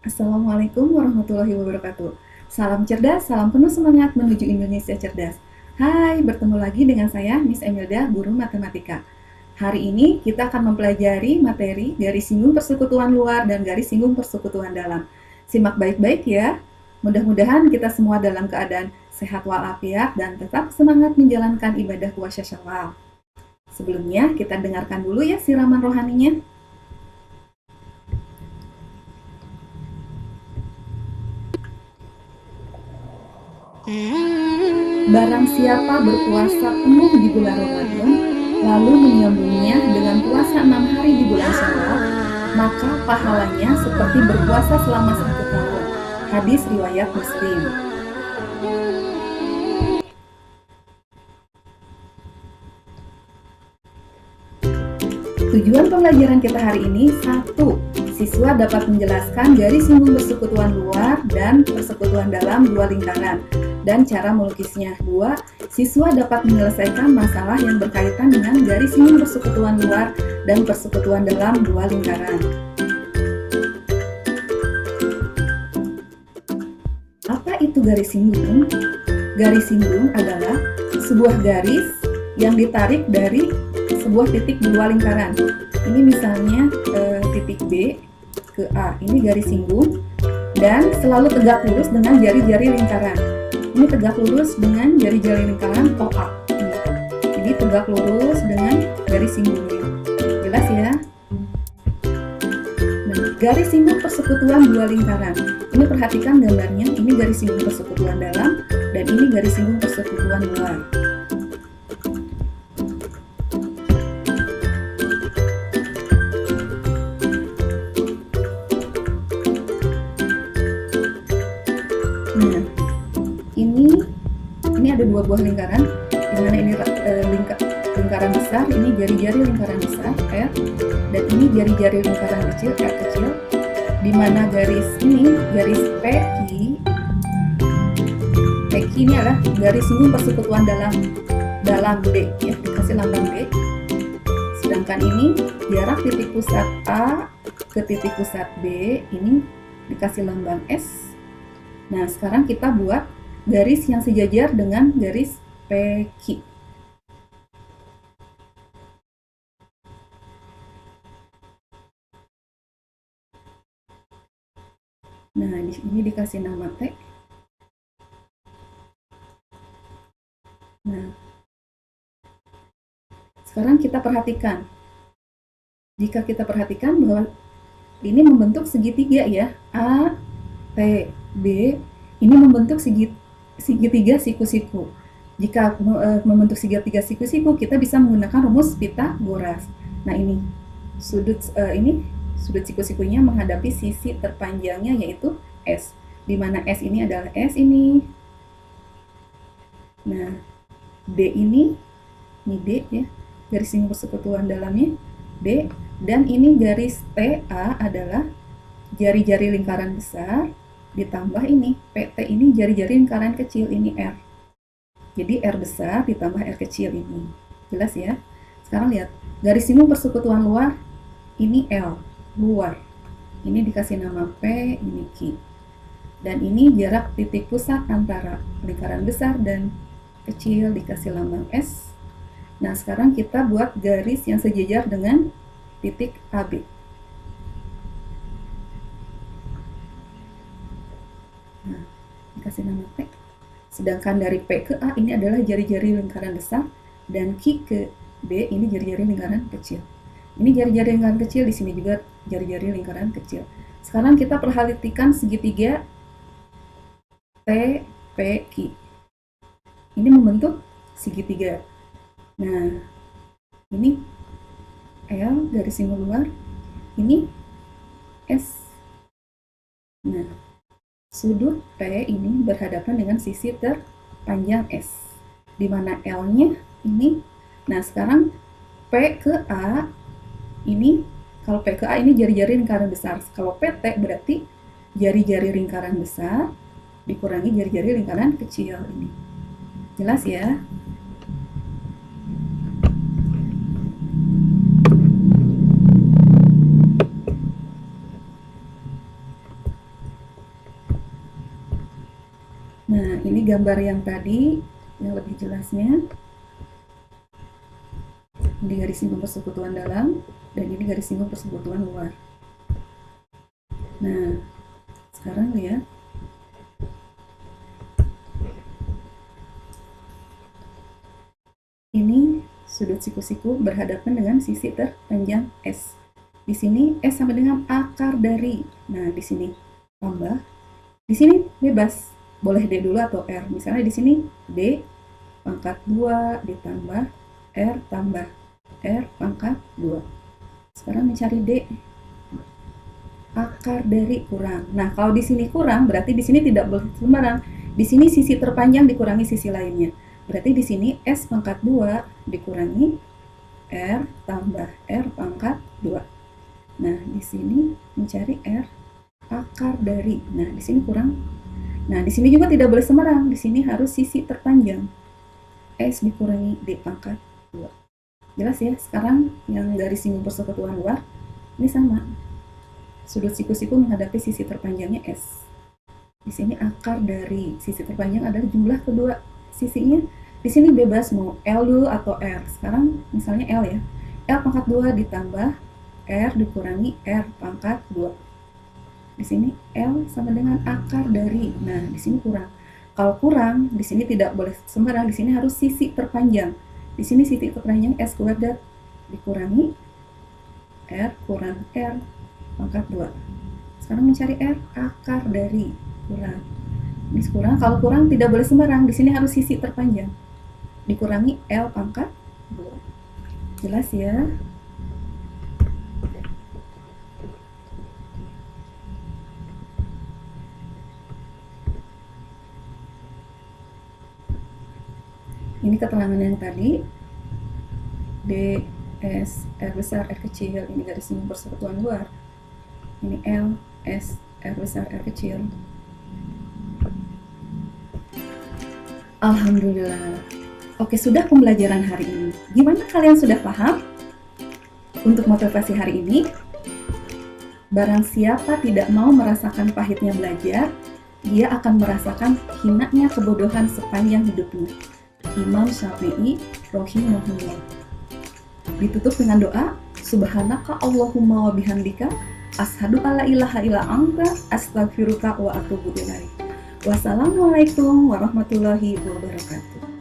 Assalamualaikum warahmatullahi wabarakatuh. Salam cerdas, salam penuh semangat menuju Indonesia cerdas. Hai, bertemu lagi dengan saya, Miss Emilda, guru matematika. Hari ini kita akan mempelajari materi garis singgung persekutuan luar dan garis singgung persekutuan dalam. Simak baik-baik ya. Mudah-mudahan kita semua dalam keadaan sehat walafiat dan tetap semangat menjalankan ibadah puasa Syawal. Sebelumnya, kita dengarkan dulu ya siraman rohaninya. Barang siapa berpuasa penuh di bulan Ramadan, lalu menyambungnya dengan puasa 6 hari di bulan Syawal, maka pahalanya seperti berpuasa selama 1 tahun. Hadis riwayat Muslim. Tujuan pembelajaran kita hari ini, 1. Siswa dapat menjelaskan garis singgung persekutuan luar dan persekutuan dalam dua lingkaran dan cara melukisnya. 2. Siswa dapat menyelesaikan masalah yang berkaitan dengan garis singgung persekutuan luar dan persekutuan dalam dua lingkaran. Apa itu garis singgung? Garis singgung adalah sebuah garis yang ditarik dari sebuah titik di dua lingkaran. Ini misalnya titik B ke A, ini garis singgung dan selalu tegak lurus dengan jari-jari lingkaran. Ini tegak lurus dengan jari-jari lingkaran OA. Jadi tegak lurus dengan garis singgungnya. Jelas ya? Nah, garis singgung persekutuan dua lingkaran. Ini perhatikan gambarnya, ini garis singgung persekutuan dalam dan ini garis singgung persekutuan luar. Nah, ini ada dua buah lingkaran, di mana ini lingkaran besar, ini jari-jari lingkaran besar R, dan ini jari-jari lingkaran kecil R kecil, di mana garis ini, garis PQ ini adalah garis singgung persekutuan dalam D, ya, dikasih lambang D. Sedangkan ini jarak titik pusat A ke titik pusat B, ini dikasih lambang S. Nah, sekarang kita buat garis yang sejajar dengan garis PQ. Nah, di sini dikasih nama T. Nah, sekarang kita perhatikan. Jika kita perhatikan bahwa ini membentuk segitiga ya, A, T, B, ini membentuk segitiga siku-siku. Jika membentuk segitiga siku-siku, kita bisa menggunakan rumus Pythagoras. Nah, ini sudut siku-sikunya menghadapi sisi terpanjangnya yaitu S, di mana S ini adalah S ini. Nah, D ini D ya, garis singgung persekutuan dalamnya D, dan ini garis TA adalah jari-jari lingkaran besar ditambah ini PT ini jari-jari lingkaran kecil, ini R. Jadi R besar ditambah R kecil ini. Jelas ya? Sekarang lihat, garis singgung persekutuan luar ini L, luar. Ini dikasih nama P, ini Q. Dan ini jarak titik pusat antara lingkaran besar dan kecil dikasih lambang S. Nah, sekarang kita buat garis yang sejajar dengan titik AB. Nah, dikasih nama P. Sedangkan dari P ke A ini adalah jari-jari lingkaran besar dan Q ke B ini jari-jari lingkaran kecil. Ini jari-jari lingkaran kecil, di sini juga jari-jari lingkaran kecil. Sekarang kita perhatikan segitiga TPQ. Ini membentuk segitiga. Nah, ini L garis singgung luar, ini S. Nah, sudut P ini berhadapan dengan sisi terpanjang S, di mana L-nya ini. Nah, sekarang P ke A ini, kalau P ke A ini jari-jari lingkaran besar. Kalau PT berarti jari-jari lingkaran besar dikurangi jari-jari lingkaran kecil ini. Jelas ya? Nah, ini gambar yang tadi yang lebih jelasnya. Ini garis simbol persekutuan dalam dan ini garis simbol persekutuan luar. Nah, sekarang lihat. Ini sudut siku-siku berhadapan dengan sisi terpanjang S. Di sini S sama dengan akar dari. Nah, di sini tambah. Di sini bebas. Boleh D dulu atau R. Misalnya di sini D pangkat 2 ditambah R tambah R pangkat 2. Sekarang mencari D. Akar dari kurang. Nah, kalau di sini kurang, berarti di sini tidak boleh sembarang. Di sini sisi terpanjang dikurangi sisi lainnya. Berarti di sini S pangkat 2 dikurangi R tambah R pangkat 2. Nah, di sini mencari R akar dari. Nah, di sini kurang. Nah, di sini juga tidak boleh sembarang. Di sini harus sisi terpanjang. S dikurangi D pangkat 2. Jelas ya? Sekarang yang garis simbol persekutuan luar, ini sama. Sudut siku-siku menghadapi sisi terpanjangnya S. Di sini akar dari sisi terpanjang adalah jumlah kedua sisinya. Di sini bebas mau L dulu atau R. Sekarang misalnya L ya. L pangkat 2 ditambah R dikurangi R pangkat 2. Di sini L sama dengan akar dari. Nah, di sini kurang. Kalau kurang, di sini tidak boleh sembarang. Di sini harus sisi terpanjang. Di sini sisi terpanjang S kuadrat dikurangi R kurang R pangkat 2. Sekarang mencari R akar dari kurang. Ini kurang. Kalau kurang tidak boleh sembarang. Di sini harus sisi terpanjang. Dikurangi L pangkat 2. Jelas ya? Ini keterangan yang tadi. D, S, R besar, R kecil. Ini garis simbol persekutuan luar. Ini L, S, R besar, R kecil. Alhamdulillah. Oke, sudah pembelajaran hari ini. Gimana kalian sudah paham? Untuk motivasi hari ini, barang siapa tidak mau merasakan pahitnya belajar, dia akan merasakan hinanya kebodohan sepanjang hidupnya. Imam Syafi'i rahimahullah. Ditutup dengan doa, Subhanaka Allahumma wa bihamdika, asyhadu alla ilaha illa anta, astaghfiruka wa atubu ilaik. Wassalamualaikum warahmatullahi wabarakatuh.